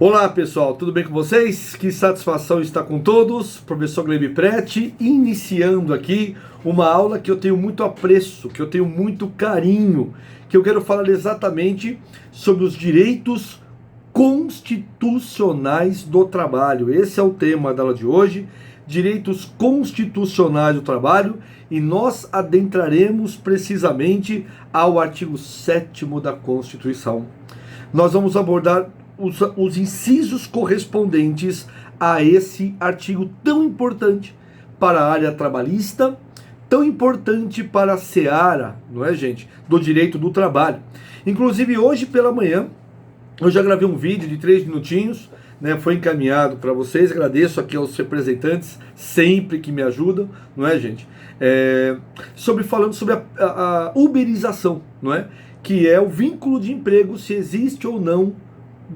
Olá pessoal, tudo bem com vocês? Que satisfação estar com todos. Professor Glebe Preti, iniciando aqui uma aula que eu tenho muito apreço, que eu tenho muito carinho, que eu quero falar exatamente sobre os direitos constitucionais do trabalho. Esse é o tema da aula de hoje, direitos constitucionais do trabalho, e nós adentraremos precisamente ao artigo 7º da Constituição. Nós vamos abordar os incisos correspondentes a esse artigo tão importante para a área trabalhista, tão importante para a seara, não é, gente, do direito do trabalho. Inclusive, hoje pela manhã, eu já gravei um vídeo de 3 minutinhos, né, foi encaminhado para vocês. Agradeço aqui aos representantes, sempre que me ajudam, não é, gente? Falando sobre a uberização, não é? Que é o vínculo de emprego, se existe ou não,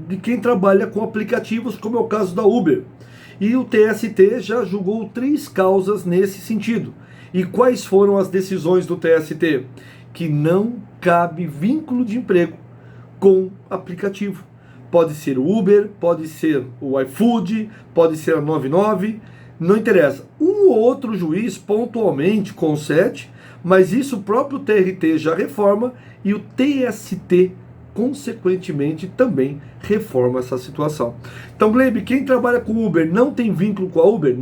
de quem trabalha com aplicativos, como é o caso da Uber. E o TST já julgou 3 causas nesse sentido. E quais foram as decisões do TST? Que não cabe vínculo de emprego com aplicativo. Pode ser o Uber, pode ser o iFood, pode ser a 99, não interessa. Um ou outro juiz pontualmente concede, mas isso o próprio TRT já reforma e o TST consequentemente também reforma essa situação. Então, Glebe, quem trabalha com Uber não tem vínculo com a Uber?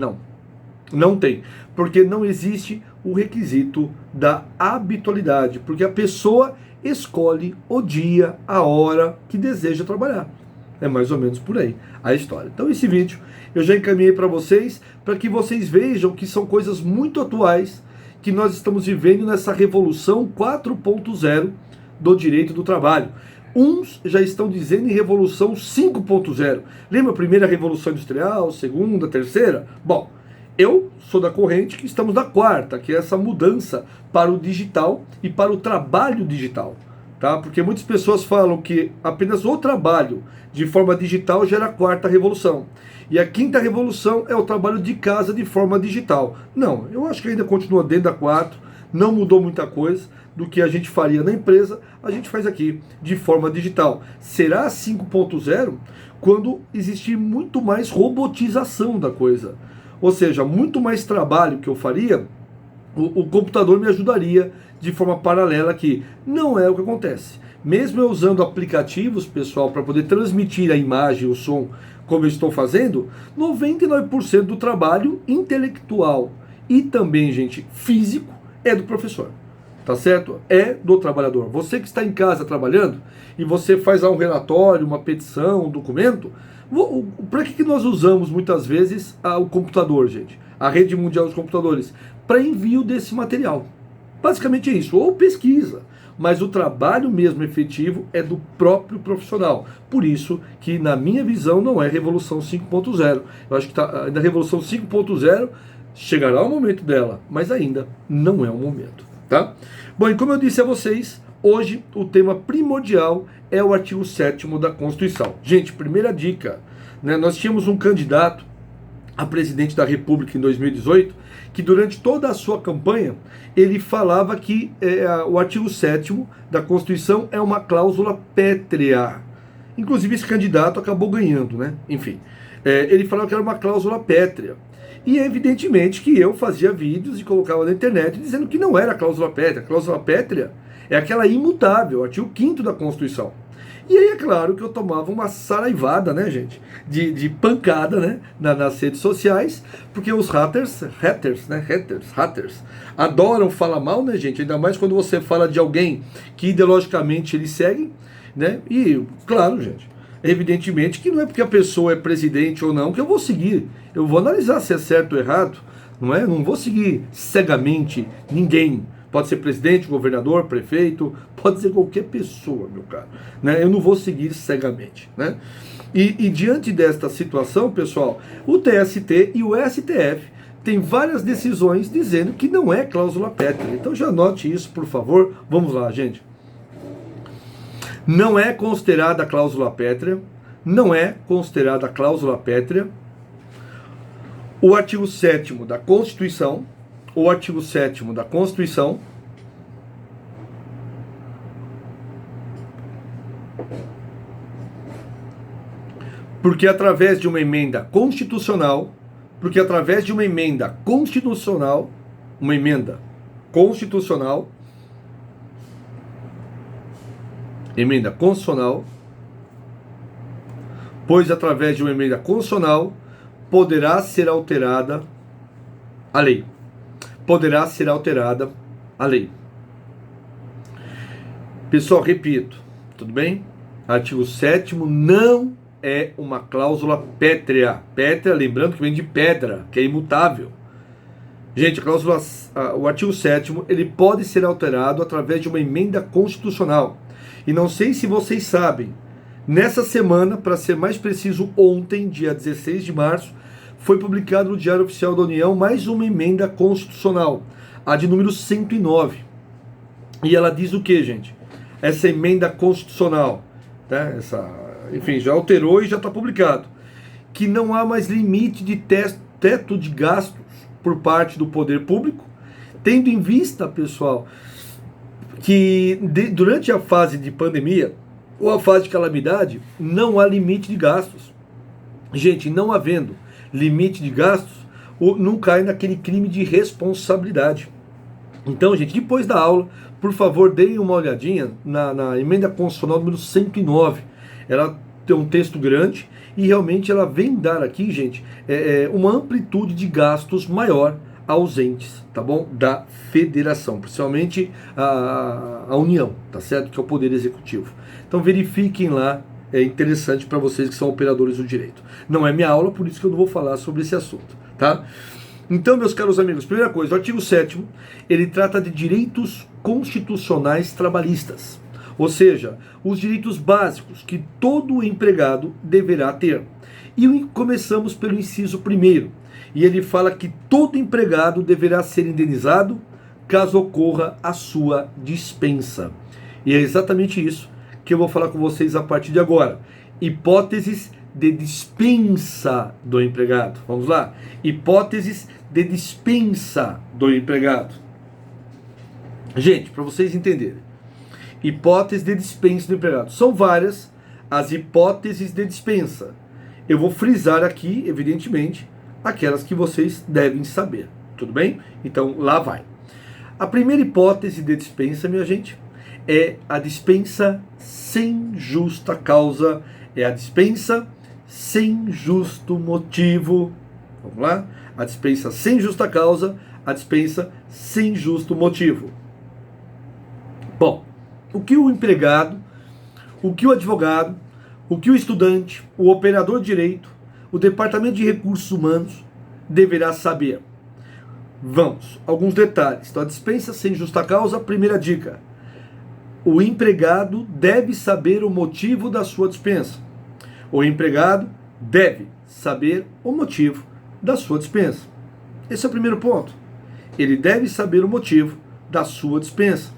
Não tem, porque não existe o requisito da habitualidade, porque a pessoa escolhe o dia, a hora que deseja trabalhar. É mais ou menos por aí a história. Então esse vídeo eu já encaminhei para vocês que vejam que são coisas muito atuais que nós estamos vivendo nessa revolução 4.0 do direito do trabalho. Uns já estão dizendo em revolução 5.0. Lembra a primeira revolução industrial, segunda, terceira? Bom, eu sou da corrente que estamos na quarta, que é essa mudança para o digital e para o trabalho digital. Tá? Porque muitas pessoas falam que apenas o trabalho de forma digital gera a quarta revolução. E a quinta revolução é o trabalho de casa de forma digital. Não, eu acho que ainda continua dentro da 4, não mudou muita coisa do que a gente faria na empresa, a gente faz aqui de forma digital. Será 5.0 quando existir muito mais robotização da coisa. Ou seja, muito mais trabalho que eu faria, o computador me ajudaria de forma paralela aqui. Não é o que acontece. Mesmo eu usando aplicativos, pessoal, para poder transmitir a imagem e o som como eu estou fazendo, 99% do trabalho intelectual e também, gente, físico é do professor. Tá certo? É do trabalhador. Você que está em casa trabalhando e você faz lá um relatório, uma petição, um documento, para que nós usamos muitas vezes o computador, gente? A rede mundial dos computadores? Para envio desse material. Basicamente é isso. Ou pesquisa. Mas o trabalho mesmo efetivo é do próprio profissional. Por isso que, na minha visão, não é Revolução 5.0. Eu acho que na Revolução 5.0 chegará o momento dela, mas ainda não é o momento. Tá? Bom, e como eu disse a vocês, hoje o tema primordial é o artigo 7º da Constituição. Gente, primeira dica, né, nós tínhamos um candidato a presidente da República em 2018, que durante toda a sua campanha, ele falava que o artigo 7º da Constituição é uma cláusula pétrea. Inclusive esse candidato acabou ganhando, né? Enfim, ele falava que era uma cláusula pétrea. E evidentemente que eu fazia vídeos e colocava na internet dizendo que não era cláusula pétrea. A cláusula pétrea é aquela imutável, artigo 5º da Constituição. E aí é claro que eu tomava uma saraivada, né, gente, de pancada, né, nas redes sociais, porque os haters, adoram falar mal, né, gente, ainda mais quando você fala de alguém que ideologicamente eles seguem, né, e claro, gente, evidentemente que não é porque a pessoa é presidente ou não que eu vou seguir. Eu vou analisar se é certo ou errado, não é? Não vou seguir cegamente ninguém. Pode ser presidente, governador, prefeito, pode ser qualquer pessoa, meu caro. Né? Eu não vou seguir cegamente. Né? E diante desta situação, pessoal, o TST e o STF têm várias decisões dizendo que não é cláusula pétrea. Então já anote isso, por favor. Vamos lá, gente. Não é considerada cláusula pétrea, não é considerada cláusula pétrea o artigo 7º da Constituição, o artigo 7º da Constituição, porque através de uma emenda constitucional, uma emenda constitucional, pois através de uma emenda constitucional poderá ser alterada a lei. Pessoal, repito, tudo bem? Artigo 7º não é uma cláusula pétrea. Pétrea, lembrando que vem de pedra, que é imutável. Gente, o artigo 7º, ele pode ser alterado através de uma emenda constitucional. E não sei se vocês sabem, nessa semana, para ser mais preciso, ontem, dia 16 de março, foi publicado no Diário Oficial da União mais uma emenda constitucional, a de número 109. E ela diz o que, gente? Essa emenda constitucional, né? Enfim, já alterou e já está publicado, que não há mais limite de teto de gastos por parte do poder público, tendo em vista, pessoal, que durante a fase de pandemia ou a fase de calamidade, não há limite de gastos. Gente, não havendo limite de gastos, não cai naquele crime de responsabilidade. Então, gente, depois da aula, por favor, deem uma olhadinha na emenda constitucional número 109. Ela tem um texto grande e realmente ela vem dar aqui, gente, uma amplitude de gastos maior aos entes, tá bom? Da federação, principalmente a União, tá certo? Que é o Poder Executivo. Então verifiquem lá, é interessante para vocês que são operadores do direito. Não é minha aula, por isso que eu não vou falar sobre esse assunto, tá? Então, meus caros amigos, primeira coisa, o artigo 7º, ele trata de direitos constitucionais trabalhistas, ou seja, os direitos básicos que todo empregado deverá ter. E começamos pelo inciso 1º, e ele fala que todo empregado deverá ser indenizado caso ocorra a sua dispensa. E é exatamente isso que eu vou falar com vocês a partir de agora. Hipóteses de dispensa do empregado. Vamos lá? Hipóteses de dispensa do empregado. Gente, para vocês entenderem. Hipóteses de dispensa do empregado. São várias as hipóteses de dispensa. Eu vou frisar aqui, evidentemente, aquelas que vocês devem saber. Tudo bem? Então, lá vai. A primeira hipótese de dispensa, minha gente, é a dispensa sem justa causa. É a dispensa sem justo motivo. Vamos lá? A dispensa sem justa causa, a dispensa sem justo motivo. Bom, o que o empregado, o que o advogado, o que o estudante, o operador de direito, o departamento de recursos humanos deverá saber? Vamos, alguns detalhes. Então, a dispensa sem justa causa, primeira dica. O empregado deve saber o motivo da sua dispensa. O empregado deve saber o motivo da sua dispensa. Esse é o primeiro ponto. Ele deve saber o motivo da sua dispensa.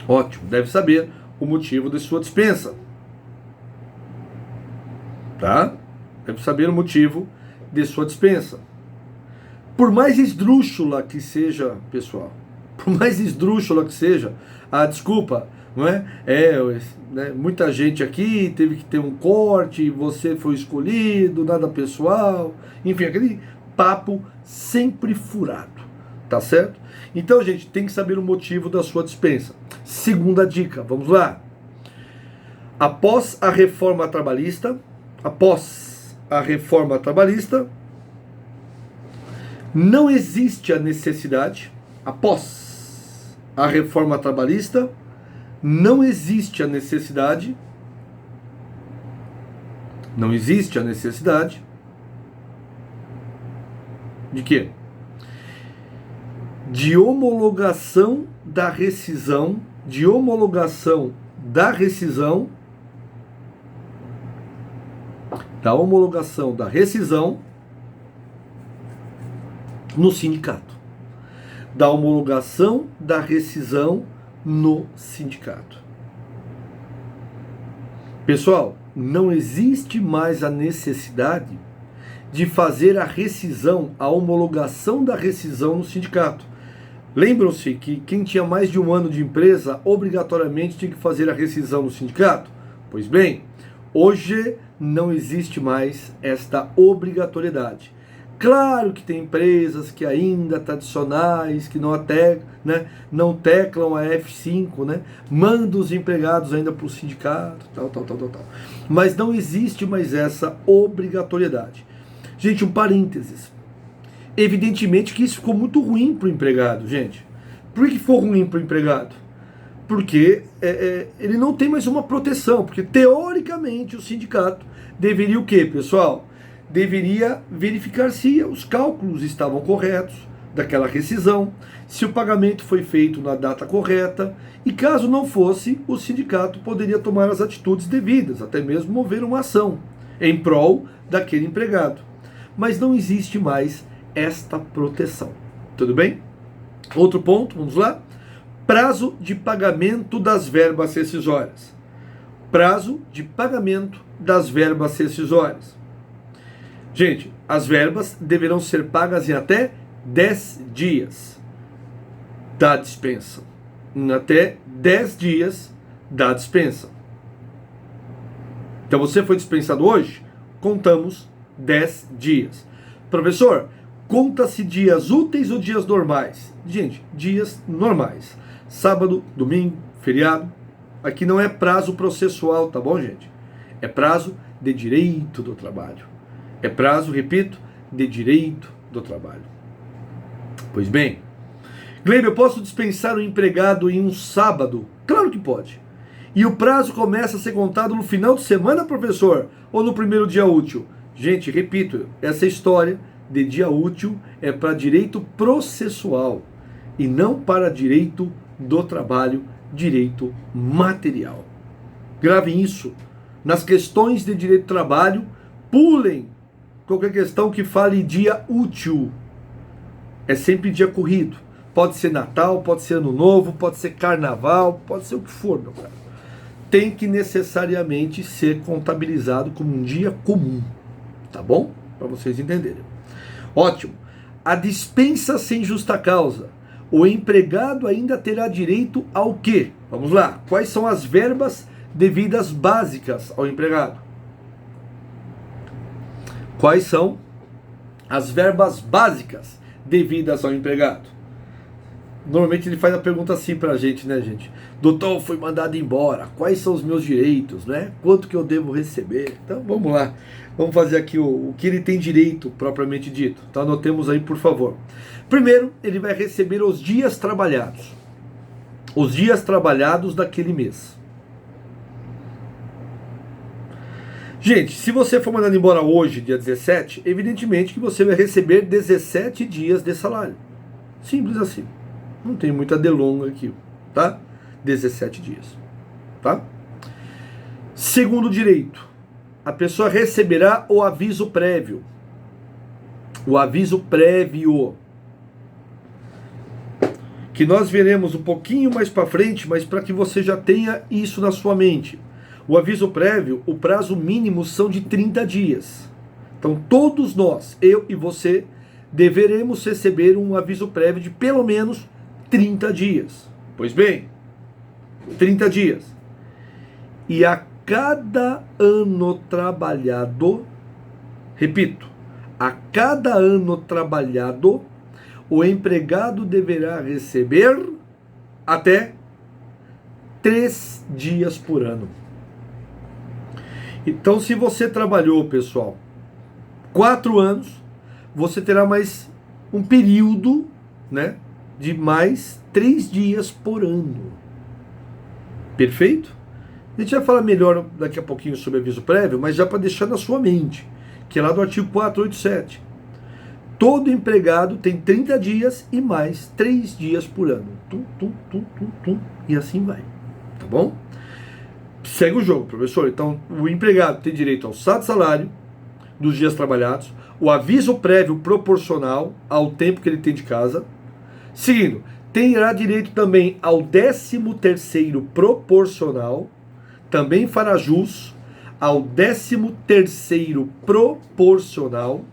Ótimo, deve saber o motivo da sua dispensa. Tá? Deve saber o motivo de sua dispensa. Por mais esdrúxula que seja, pessoal, por mais esdrúxula que seja, desculpa, não é? Né, muita gente aqui teve que ter um corte, você foi escolhido, nada pessoal, enfim, aquele papo sempre furado, tá certo? Então, gente, tem que saber o motivo da sua dispensa. Segunda dica, vamos lá. Após a reforma trabalhista, não existe a necessidade, após a reforma trabalhista, não existe a necessidade de quê? De homologação da rescisão no sindicato. Da homologação da rescisão no sindicato. Pessoal, não existe mais a necessidade de fazer a rescisão, a homologação da rescisão no sindicato. Lembram-se que quem tinha mais de um ano de empresa, obrigatoriamente tinha que fazer a rescisão no sindicato? Pois bem, Hoje não existe mais esta obrigatoriedade. Claro que tem empresas que ainda tradicionais, que não teclam a F5, né? Mandam os empregados ainda para o sindicato, tal. Mas não existe mais essa obrigatoriedade. Gente, um parênteses. Evidentemente que isso ficou muito ruim para o empregado, gente. Por que ficou ruim para o empregado? Porque ele não tem mais uma proteção, porque teoricamente o sindicato deveria o quê, pessoal? Deveria verificar se os cálculos estavam corretos daquela rescisão, se o pagamento foi feito na data correta, e caso não fosse, o sindicato poderia tomar as atitudes devidas, até mesmo mover uma ação em prol daquele empregado. Mas não existe mais esta proteção. Tudo bem? Outro ponto, vamos lá? Prazo de pagamento das verbas rescisórias. Prazo de pagamento das verbas rescisórias. Gente, as verbas deverão ser pagas em até 10 dias da dispensa. Em até 10 dias da dispensa. Então você foi dispensado hoje? Contamos 10 dias. Professor, conta-se dias úteis ou dias normais? Gente, dias normais. Sábado, domingo, feriado. Aqui não é prazo processual, tá bom, gente? É prazo de direito do trabalho. É prazo, repito, de direito do trabalho. Pois bem, Gleiber, eu posso dispensar um empregado em um sábado? Claro que pode. E o prazo começa a ser contado no final de semana, professor? Ou no primeiro dia útil? Gente, repito, essa história de dia útil é para direito processual e não para direito do trabalho, direito material. Gravem isso. Nas questões de direito do trabalho, pulem qualquer questão que fale dia útil. É sempre dia corrido. Pode ser Natal, pode ser Ano Novo, pode ser Carnaval, pode ser o que for, meu cara. Tem que necessariamente ser contabilizado como um dia comum. Tá bom? Para vocês entenderem. Ótimo. A dispensa sem justa causa. O empregado ainda terá direito ao quê? Vamos lá. Quais são as verbas devidas básicas ao empregado? Quais são as verbas básicas devidas ao empregado? Normalmente ele faz a pergunta assim pra gente, né, gente? Doutor, fui mandado embora. Quais são os meus direitos, né? Quanto que eu devo receber? Então, vamos lá. Vamos fazer aqui o que ele tem direito, propriamente dito. Então, anotemos aí, por favor. Primeiro, ele vai receber os dias trabalhados. Os dias trabalhados daquele mês. Gente, se você for mandado embora hoje, dia 17, evidentemente que você vai receber 17 dias de salário. Simples assim. Não tem muita delonga aqui, tá? 17 dias, tá? Segundo direito, a pessoa receberá o aviso prévio. O aviso prévio. Que nós veremos um pouquinho mais para frente, mas para que você já tenha isso na sua mente. O aviso prévio, o prazo mínimo são de 30 dias. Então todos nós, eu e você, deveremos receber um aviso prévio de pelo menos 30 dias. Pois bem, 30 dias. E a cada ano trabalhado, repito, a cada ano trabalhado, o empregado deverá receber até 3 dias por ano. Então, se você trabalhou, pessoal, 4 anos, você terá mais um período, né, de mais 3 dias por ano. Perfeito? A gente vai falar melhor daqui a pouquinho sobre aviso prévio, mas já para deixar na sua mente, que é lá do artigo 487. Todo empregado tem 30 dias e mais 3 dias por ano. E assim vai. Tá bom? Segue o jogo, professor. Então, o empregado tem direito ao salário dos dias trabalhados, o aviso prévio proporcional ao tempo que ele tem de casa. Seguindo, terá direito também ao 13º proporcional, também fará jus ao 13º proporcional.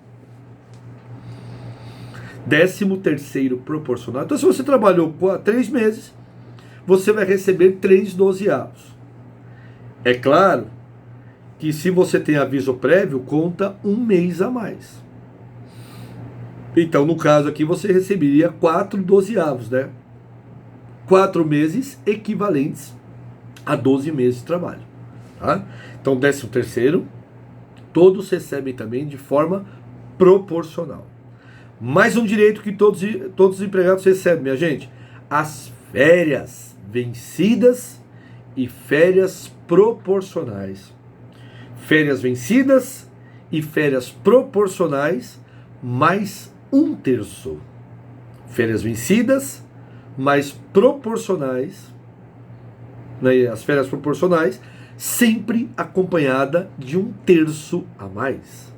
13º proporcional. Então, se você trabalhou 3 meses, você vai receber 3 dozeavos. É claro que se você tem aviso prévio, conta um mês a mais. Então, no caso aqui, você receberia 4/12, né? 4 meses equivalentes a 12 meses de trabalho. Tá? Então, 13º, todos recebem também de forma proporcional. Mais um direito que todos os empregados recebem, minha gente: as férias vencidas e férias proporcionais. Férias vencidas e férias proporcionais mais 1/3. Férias vencidas mais proporcionais, né, as férias proporcionais, sempre acompanhada de 1/3 a mais.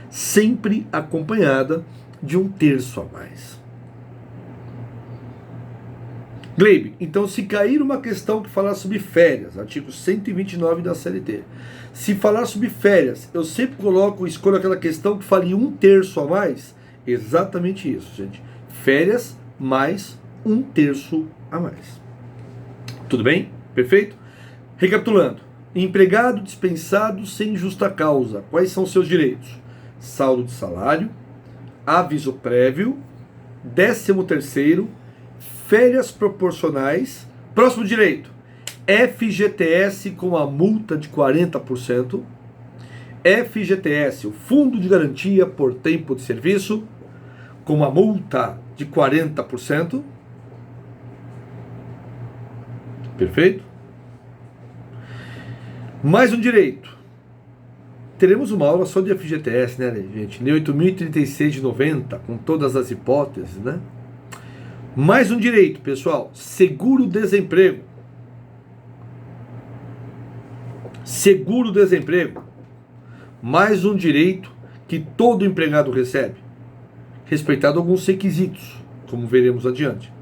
Sempre acompanhada de 1/3 a mais. Gleibe, então se cair uma questão que falar sobre férias, artigo 129 da CLT, se falar sobre férias, eu sempre escolho aquela questão que fale 1/3 a mais? Exatamente isso, gente. Férias mais 1/3 a mais. Tudo bem? Perfeito? Recapitulando. Empregado dispensado sem justa causa. Quais são seus direitos? Saldo de salário, aviso prévio, 13º, férias proporcionais. Próximo direito: FGTS com a multa de 40%. FGTS, o Fundo de Garantia por Tempo de Serviço, com a multa de 40%. Perfeito? Mais um direito. Teremos uma aula só de FGTS, né, gente? Lei 8.036 de 90, com todas as hipóteses, né? Mais um direito, pessoal: seguro-desemprego. Seguro-desemprego. Mais um direito que todo empregado recebe, respeitado alguns requisitos, como veremos adiante.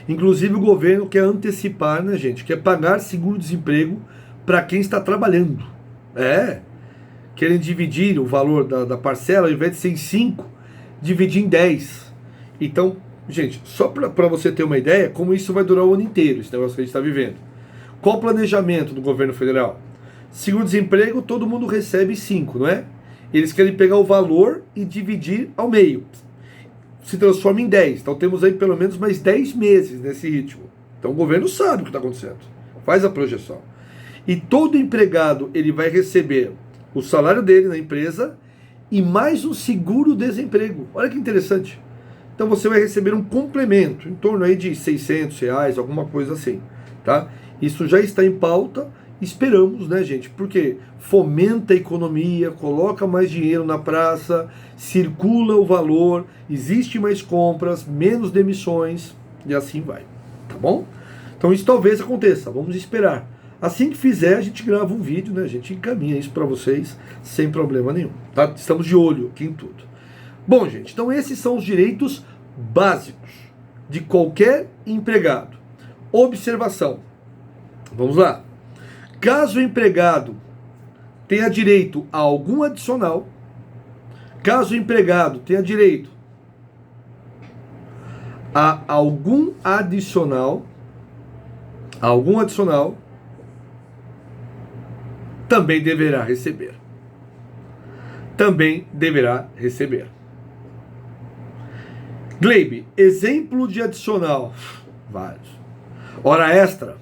Inclusive o governo quer antecipar, né, gente? Quer pagar seguro-desemprego para quem está trabalhando. Querem dividir o valor da parcela, ao invés de ser em 5, dividir em 10. Então, gente, só para você ter uma ideia, como isso vai durar o ano inteiro, esse negócio que a gente está vivendo. Qual o planejamento do governo federal? Seguro-desemprego, todo mundo recebe 5, não é? Eles querem pegar o valor e dividir ao meio. Se transforma em 10. Então temos aí pelo menos mais 10 meses nesse ritmo. Então o governo sabe o que está acontecendo. Faz a projeção. E todo empregado, ele vai receber o salário dele na empresa e mais um seguro-desemprego. Olha que interessante. Então você vai receber um complemento, em torno aí de R$ 600, alguma coisa assim, tá? Isso já está em pauta, esperamos, né, gente? Porque fomenta a economia, coloca mais dinheiro na praça, circula o valor, existe mais compras, menos demissões, e assim vai, tá bom? Então isso talvez aconteça, vamos esperar. Assim que fizer, a gente grava um vídeo, né? A gente encaminha isso para vocês sem problema nenhum, tá? Estamos de olho aqui em tudo. Bom, gente, então esses são os direitos básicos de qualquer empregado. Observação. Vamos lá. Caso o empregado tenha direito a algum adicional, caso o empregado tenha direito a algum adicional, também deverá receber. Também deverá receber. Gleibe, exemplo de adicional. Vários. Hora extra,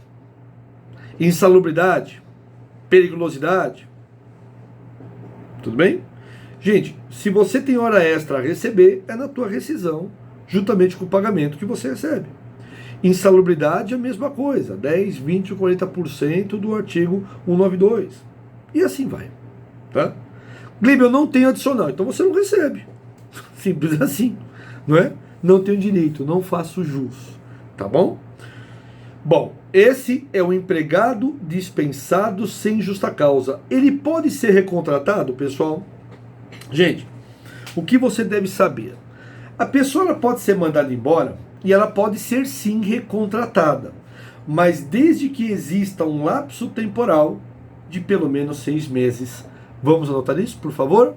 insalubridade, periculosidade. Tudo bem? Gente, se você tem hora extra a receber, é na tua rescisão, juntamente com o pagamento que você recebe. Insalubridade é a mesma coisa, 10, 20 ou 40% do artigo 192. E assim vai. Tá? Gleibe, eu não tenho adicional, então você não recebe. Simples assim, não é? Não tenho direito, não faço jus. Tá bom? Bom, esse é o empregado dispensado sem justa causa. Ele pode ser recontratado, pessoal? Gente, o que você deve saber? A pessoa ela pode ser mandada embora e ela pode ser sim recontratada, mas desde que exista um lapso temporal de pelo menos 6 meses. Vamos anotar isso, por favor?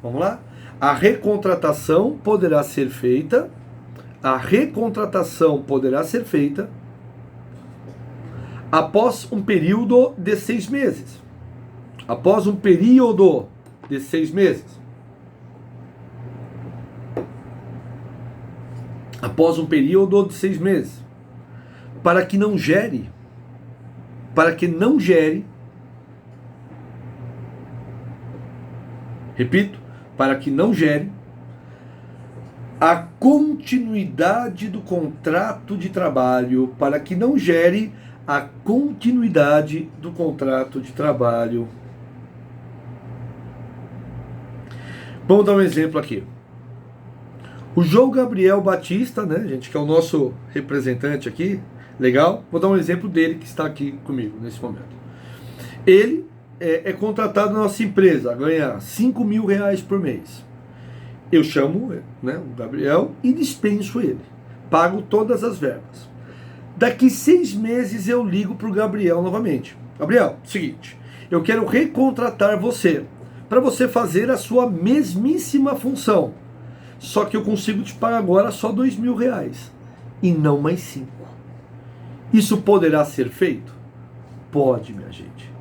Vamos lá? A recontratação poderá ser feita, após um período de 6 meses. após um período de 6 meses. Após um período de 6 meses. Para que não gere, repito, para que não gere a continuidade do contrato de trabalho, para que não gere a continuidade do contrato de trabalho. Vamos dar um exemplo aqui. O João Gabriel Batista, né, gente, que é o nosso representante aqui, legal? Vou dar um exemplo dele que está aqui comigo nesse momento. Ele é contratado na nossa empresa, ganha R$5.000 por mês. Eu chamo, né, o Gabriel e dispenso ele. Pago todas as verbas. Daqui 6 meses eu ligo para o Gabriel novamente. Gabriel, seguinte, eu quero recontratar você para você fazer a sua mesmíssima função. Só que eu consigo te pagar agora só R$2.000 e não mais 5. Isso poderá ser feito? Pode, minha gente.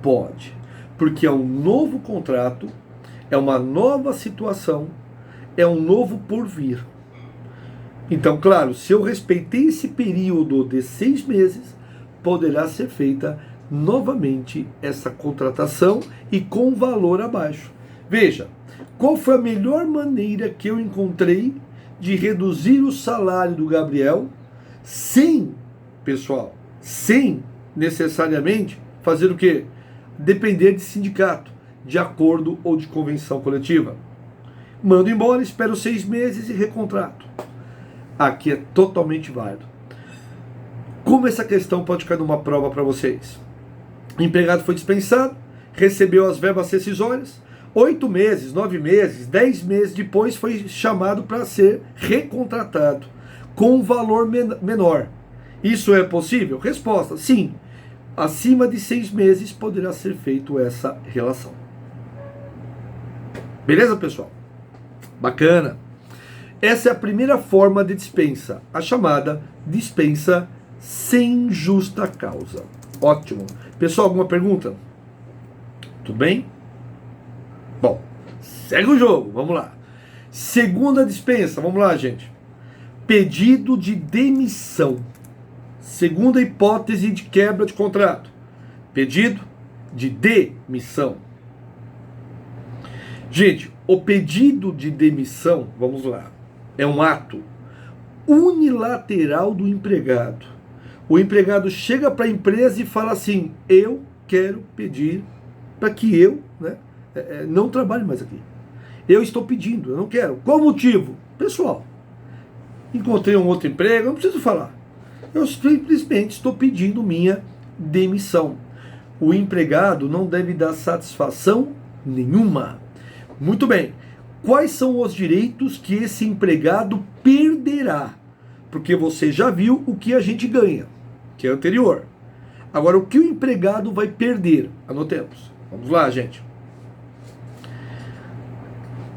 Pode. Porque é um novo contrato, é uma nova situação, é um novo porvir. Então, claro, se eu respeitei esse período de 6 meses, poderá ser feita novamente essa contratação e com valor abaixo. Veja, qual foi a melhor maneira que eu encontrei de reduzir o salário do Gabriel sem, pessoal, sem necessariamente fazer o quê? Depender de sindicato, de acordo ou de convenção coletiva. Mando embora, espero 6 meses e recontrato. Aqui é totalmente válido. Como essa questão pode cair numa prova para vocês? O empregado foi dispensado, recebeu as verbas rescisórias, 8 meses, 9 meses, 10 meses depois foi chamado para ser recontratado com um valor menor. Isso é possível? Resposta, sim. Acima de 6 meses poderá ser feito essa relação. Beleza, pessoal? Bacana. Essa é a primeira forma de dispensa, a chamada dispensa sem justa causa. Ótimo. Pessoal, alguma pergunta? Tudo bem? Bom, segue o jogo, vamos lá. Segunda dispensa, vamos lá, gente. Pedido de demissão. Segunda hipótese de quebra de contrato. Pedido de demissão. Gente, o pedido de demissão, vamos lá, é um ato unilateral do empregado. O empregado chega para a empresa e fala assim: eu quero pedir para que eu, não trabalhe mais aqui. Eu estou pedindo, eu não quero. Qual o motivo? Pessoal, encontrei um outro emprego, não preciso falar. Eu simplesmente estou pedindo minha demissão. O empregado não deve dar satisfação nenhuma. Muito bem. Quais são os direitos que esse empregado perderá? Porque você já viu o que a gente ganha, que é anterior. Agora, o que o empregado vai perder? Anotemos. Vamos lá, gente.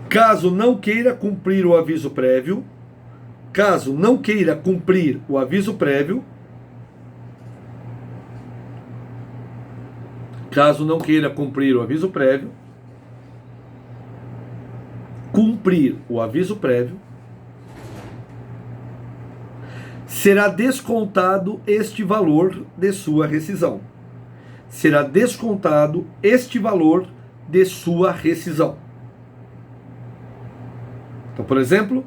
Caso não queira cumprir o aviso prévio, caso não queira cumprir o aviso prévio, caso não queira cumprir o aviso prévio, será descontado este valor de sua rescisão. Será descontado este valor de sua rescisão. Então, por exemplo,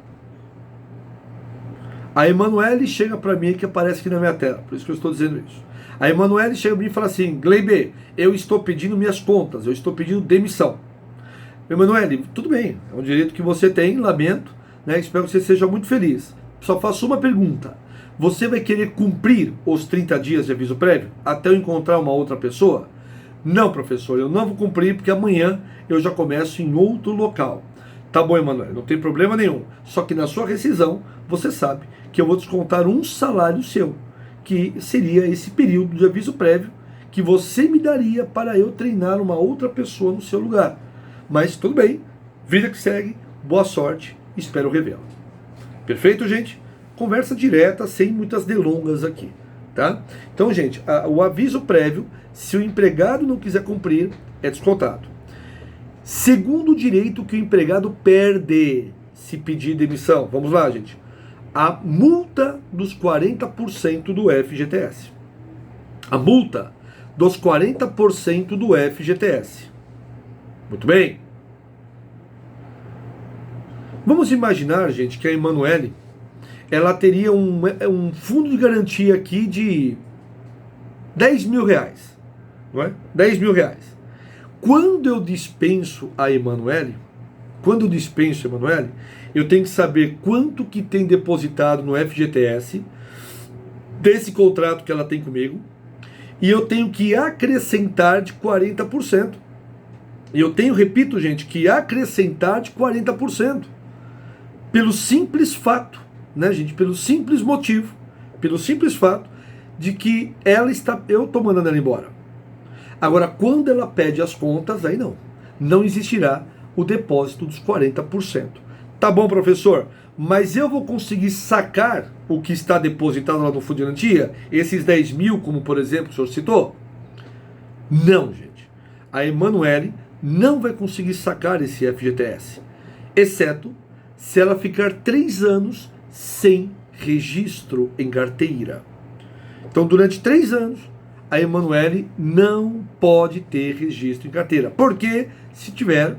a Emanuele chega para mim, que aparece aqui na minha tela, por isso que eu estou dizendo isso. A Emanuele chega para mim e fala assim: Gleibe, eu estou pedindo minhas contas, eu estou pedindo demissão. Emanuele, tudo bem, é um direito que você tem, lamento, espero que você seja muito feliz. Só faço uma pergunta: você vai querer cumprir os 30 dias de aviso prévio até eu encontrar uma outra pessoa? Não, professor, eu não vou cumprir porque amanhã eu já começo em outro local. Tá bom, Emanuele, não tem problema nenhum. Só que na sua rescisão, você sabe que eu vou descontar um salário seu, que seria esse período de aviso prévio que você me daria para eu treinar uma outra pessoa no seu lugar. Mas tudo bem, vida que segue, boa sorte, espero revê-la. Perfeito, gente? Conversa direta, sem muitas delongas aqui, Tá? Então, gente, o aviso prévio, se o empregado não quiser cumprir, é descontado. Segundo direito que o empregado perde se pedir demissão. Vamos lá, gente. A multa dos 40% do FGTS. A multa dos 40% do FGTS. Muito bem. Vamos imaginar, gente, que a Emanuele, ela teria um fundo de garantia aqui de 10 mil reais. Não é? 10 mil reais. Quando eu dispenso a Emanuele, eu tenho que saber quanto que tem depositado no FGTS desse contrato que ela tem comigo, e eu tenho que acrescentar de 40%. E eu tenho, repito, gente, que acrescentar de 40%. Pelo simples fato, né, gente? Pelo simples motivo, pelo simples fato de que eu estou mandando ela embora. Agora, quando ela pede as contas, aí não existirá o depósito dos 40%. Tá bom, professor, mas eu vou conseguir sacar o que está depositado lá no fundo de garantia? Esses 10 mil, como por exemplo o senhor citou? Não, gente. A Emanuele não vai conseguir sacar esse FGTS, exceto se ela ficar 3 anos sem registro em carteira. Então, durante 3 anos, a Emanuele não pode ter registro em carteira. Porque, se tiver,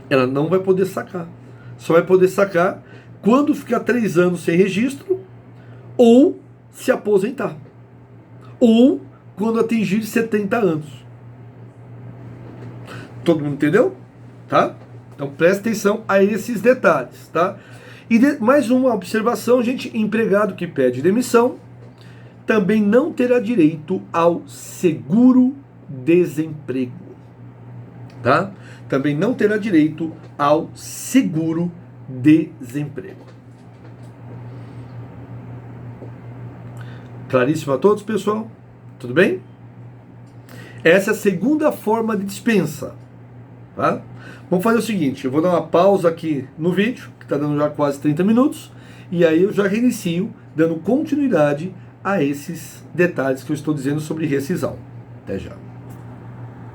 ela não vai poder sacar. Só vai poder sacar quando ficar 3 anos sem registro ou se aposentar. Ou quando atingir 70 anos. Todo mundo entendeu? Tá? Então presta atenção a esses detalhes, tá? E mais uma observação, gente, empregado que pede demissão também não terá direito ao seguro-desemprego, tá? Também não terá direito ao seguro-desemprego. Claríssimo a todos, pessoal? Tudo bem? Essa é a segunda forma de dispensa, tá? Vamos fazer o seguinte, eu vou dar uma pausa aqui no vídeo, que está dando já quase 30 minutos, e aí eu já reinicio, dando continuidade a esses detalhes que eu estou dizendo sobre rescisão. Até já.